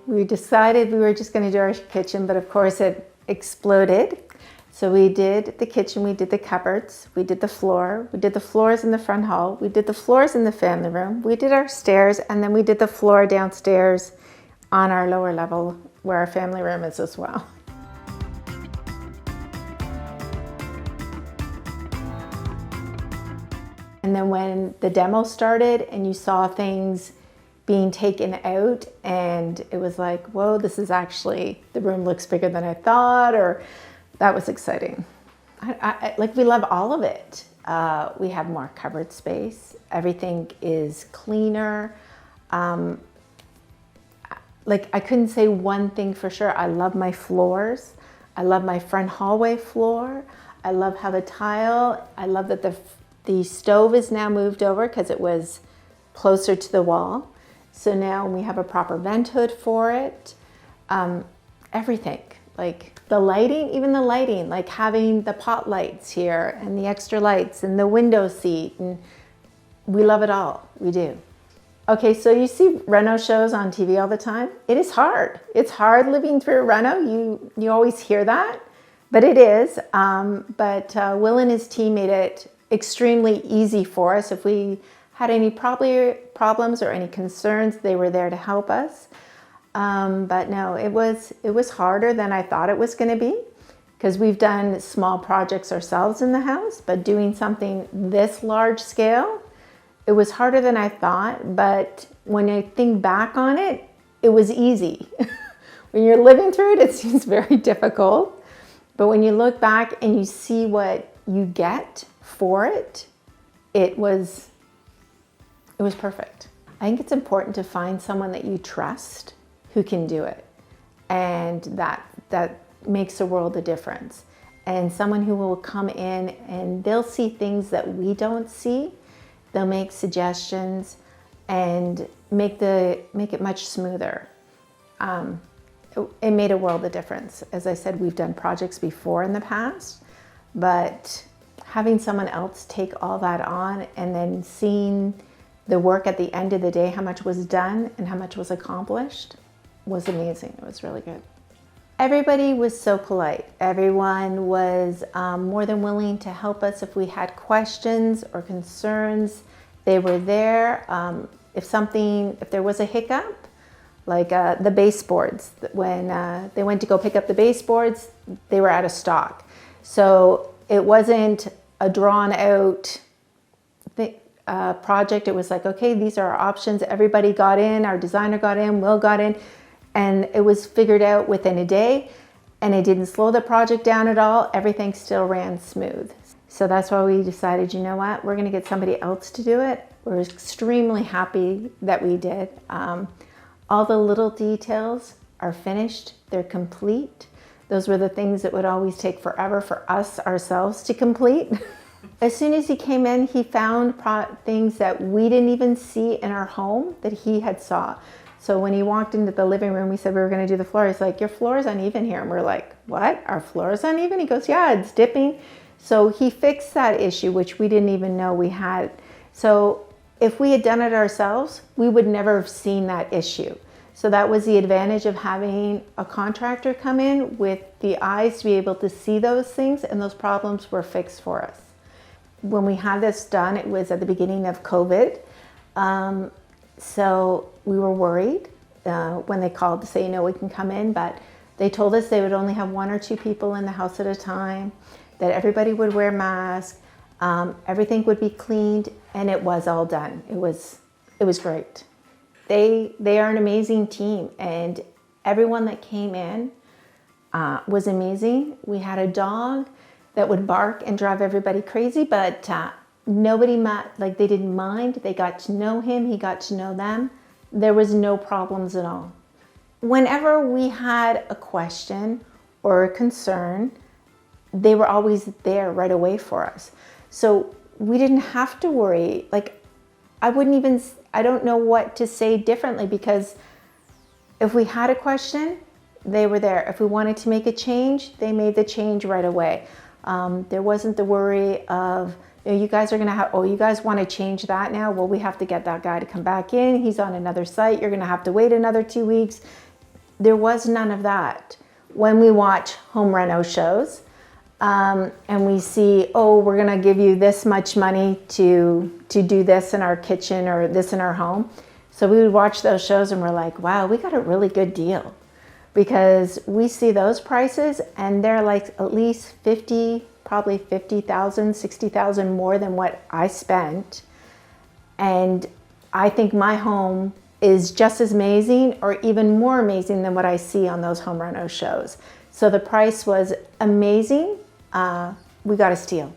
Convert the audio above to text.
We decided we were just going to do our kitchen, but of course it exploded. So we did the kitchen, we did the cupboards, we did the floor, we did the floors in the front hall, we did the floors in the family room, we did our stairs, and then we did the floor downstairs on our lower level where our family room is as well. And then when the demo started and you saw things being taken out and it was like, whoa, this is actually, the room looks bigger than I thought, or that was exciting. Like, we love all of it. We have more cupboard space. Everything is cleaner. Like, I couldn't say one thing for sure. I love my floors. I love my front hallway floor. I love how the tile, I love that the stove is now moved over because it was closer to the wall. So now we have a proper vent hood for it. Everything, like the lighting, even the lighting, like having the pot lights here and the extra lights and the window seat, and we love it all, we do. Okay, so you see reno shows on TV all the time. It is hard. It's hard living through reno. You always hear that, but it is. But Will and his team made it extremely easy for us. If we had any problems or any concerns, they were there to help us. But no, it was harder than I thought it was going to be, because we've done small projects ourselves in the house, but doing something this large scale, it was harder than I thought. But when I think back on it, it was easy. When you're living through it, it seems very difficult. But when you look back and you see what you get for it, it was perfect. I think it's important to find someone that you trust who can do it, and that makes a world of difference. And someone who will come in and they'll see things that we don't see. They'll make suggestions and make it much smoother. It made a world of difference. As I said, we've done projects before in the past, but having someone else take all that on and then seeing the work at the end of the day, how much was done and how much was accomplished, was amazing. It was really good. Everybody was so polite. Everyone was more than willing to help us if we had questions or concerns. They were there. If there was a hiccup, like the baseboards, when they went to go pick up the baseboards, they were out of stock. So it wasn't a drawn out project. It was like, okay, these are our options. Everybody got in, our designer got in, Will got in, and it was figured out within a day, and it didn't slow the project down at all. Everything still ran smooth. So that's why we decided, you know what, we're going to get somebody else to do it. We're extremely happy that we did. All the little details are finished. They're complete. Those were the things that would always take forever for us ourselves to complete. As soon as he came in, he found things that we didn't even see in our home that he had saw. So when he walked into the living room, we said we were going to do the floor. He's like, your floor is uneven here. And we're like, what? Our floor is uneven? He goes, yeah, it's dipping. So he fixed that issue, which we didn't even know we had. So if we had done it ourselves, we would never have seen that issue. So that was the advantage of having a contractor come in with the eyes to be able to see those things, and those problems were fixed for us. When we had this done, it was at the beginning of COVID. So we were worried when they called to say, we can come in, but they told us they would only have 1 or 2 people in the house at a time, that everybody would wear masks, everything would be cleaned, and it was all done. It was great. They are an amazing team, and everyone that came in was amazing. We had a dog that would bark and drive everybody crazy, but they didn't mind. They got to know him, he got to know them. There was no problems at all. Whenever we had a question or a concern, they were always there right away for us. So we didn't have to worry. I don't know what to say differently, because if we had a question, they were there. If we wanted to make a change, they made the change right away. There wasn't the worry of, you guys are going to have, you guys want to change that now? Well, we have to get that guy to come back in. He's on another site. You're going to have to wait another 2 weeks. there was none of that. When we watch home reno shows, and we see, oh, we're gonna give you this much money to do this in our kitchen or this in our home. So we would watch those shows and we're like, wow, we got a really good deal, because we see those prices and they're like at least 50, probably 50,000, 60,000 more than what I spent. And I think my home is just as amazing or even more amazing than what I see on those home reno shows. So the price was amazing. We got a steal.